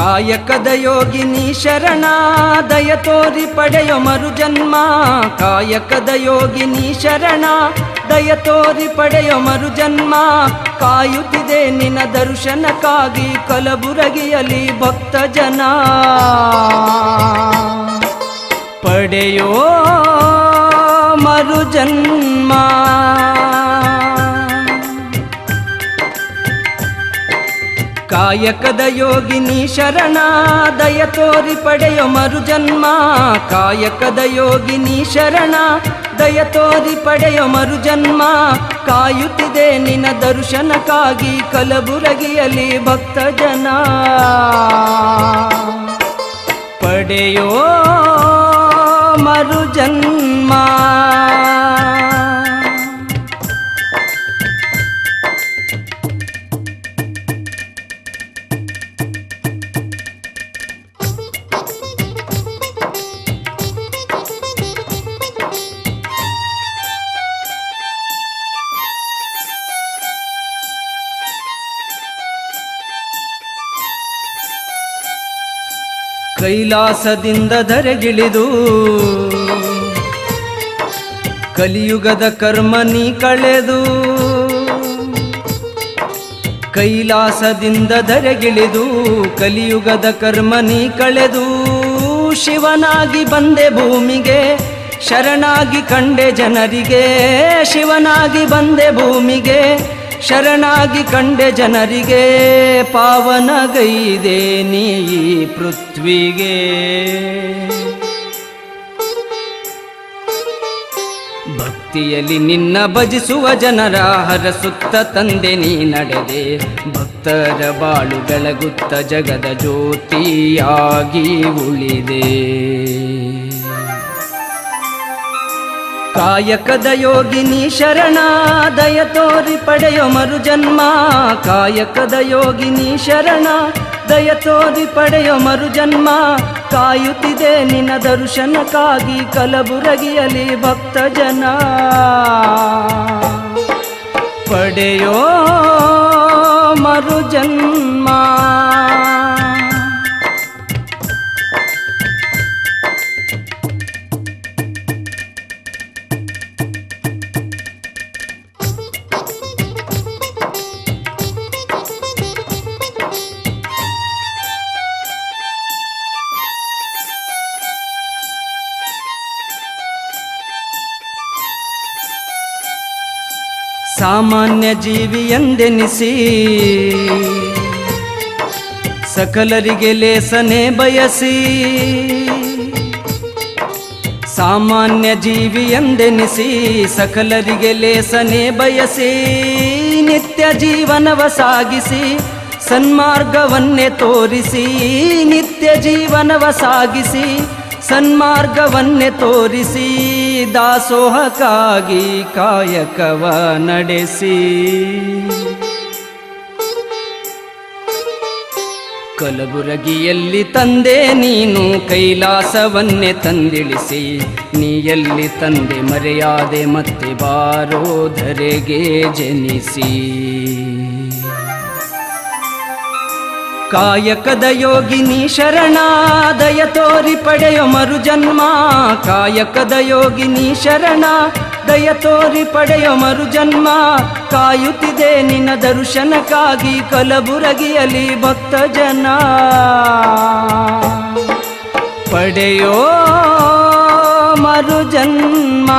ಕಾಯಕದ ಯೋಗಿನಿ ಶರಣ ದಯ ತೋರಿ ಪಡೆಯೋ ಮರುಜನ್ಮ. ಕಾಯಕದ ಯೋಗಿನಿ ಶರಣ ದಯ ತೋರಿ ಪಡೆಯೋ ಮರುಜನ್ಮ. ಕಾಯುತ್ತಿದೆ ನಿನ್ನ ದರ್ಶನಕ್ಕಾಗಿ ಕಲಬುರಗಿಯಲ್ಲಿ ಭಕ್ತ ಜನ. ಪಡೆಯೋ ಮರುಜನ್ಮ. ಕಾಯಕದ ಯೋಗಿನಿ ಶರಣ ದಯ ತೋರಿ ಪಡೆಯೋ ಮರುಜನ್ಮ. ಕಾಯಕದ ಯೋಗಿನಿ ಶರಣ ದಯ ತೋರಿ ಪಡೆಯೋ ಮರುಜನ್ಮ. ಕಾಯುತ್ತಿದೆ ನಿನ್ನ ದರ್ಶನಕ್ಕಾಗಿ ಕಲಬುರಗಿಯಲ್ಲಿ ಭಕ್ತ ಜನ. ಪಡೆಯೋ ಮರುಜನ್ಮ. ಕೈಲಾಸದಿಂದ ಧರೆಗಿಳಿದು ಕಲಿಯುಗದ ಕರ್ಮ ನೀ ಕಳೆದು. ಕೈಲಾಸದಿಂದ ಧರೆಗಿಳಿದು ಕಲಿಯುಗದ ಕರ್ಮ ನೀ ಕಳೆದು. ಶಿವನಾಗಿ ಬಂದೆ ಭೂಮಿಗೆ ಶರಣಾಗಿ ಕಂಡೆ ಜನರಿಗೆ. ಶಿವನಾಗಿ ಬಂದೆ ಭೂಮಿಗೆ ಶರಣಾಗಿ ಕಂಡೆ ಜನರಿಗೆ. ಪಾವನಗೈದೆ ನೀ ಪೃಥ್ವಿಗೆ. ಭಕ್ತಿಯಲ್ಲಿ ನಿನ್ನ ಭಜಿಸುವ ಜನರ ಹರಸುತ್ತ ತಂದೆ ನೀ ನಡೆದೆ. ಭಕ್ತರ ಬಾಳು ಬೆಳಗುತ್ತ ಜಗದ ಜ್ಯೋತಿಯಾಗಿ ಉಳಿದೆ. ಕಾಯಕದ ಯೋಗಿನಿ ಶರಣ ದಯ ತೋರಿ ಪಡೆಯೋ ಮರುಜನ್ಮ. ಕಾಯಕದ ಯೋಗಿನಿ ಶರಣ ದಯ ತೋರಿ ಪಡೆಯೋ ಮರುಜನ್ಮ. ಕಾಯುತ್ತಿದೆ ನಿನ್ನ ದರ್ಶನಕ್ಕಾಗಿ ಕಲಬುರಗಿಯಲ್ಲಿ ಭಕ್ತ ಜನ. ಪಡೆಯೋ ಮರುಜನ್ಮ. ಸಾಮಾನ್ಯ ಜೀವಿ ಎಂದೆನಿಸಿ ಸಕಲರಿಗೆ ಲೇಸನೆ ಬಯಸಿ. ಸಾಮಾನ್ಯ ಜೀವಿ ಎಂದೆನಿಸಿ ಸಕಲರಿಗೆ ಲೇಸನೆ ಬಯಸಿ. ನಿತ್ಯ ಜೀವನವ ಸಾಗಿಸಿ ಸನ್ಮಾರ್ಗವನ್ನೇ ತೋರಿಸಿ. ನಿತ್ಯ ಜೀವನವ ಸಾಗಿಸಿ ಸನ್ಮಾರ್ಗವನ್ನೇ ತೋರಿಸಿ. ದಾಸೋಹಕ್ಕಾಗಿ ಕಾಯಕವ ನಡೆಸಿ. ಕಲಬುರಗಿಯಲ್ಲಿ ತಂದೆ ನೀನು ಕೈಲಾಸವನ್ನೇ ತಂದಿಳಿಸಿ. ನೀ ಎಲ್ಲಿ ತಂದೆ ಮರೆಯಾದೆ ಮತ್ತೆ ಬಾರೋ ಧರೆಗೆ ಜನಿಸಿ. ಕಾಯಕದ ಯೋಗಿನಿ ಶರಣ ದಯ ತೋರಿ ಪಡೆಯೋ ಮರುಜನ್ಮ. ಕಾಯಕದ ಯೋಗಿನಿ ಶರಣ ದಯ ತೋರಿ ಪಡೆಯೋ ಮರುಜನ್ಮ. ಕಾಯುತ್ತಿದೆ ನಿನ್ನ ದರ್ಶನಕ್ಕಾಗಿ ಕಲಬುರಗಿಯಲ್ಲಿ ಭಕ್ತ ಜನ. ಪಡೆಯೋ ಮರುಜನ್ಮ.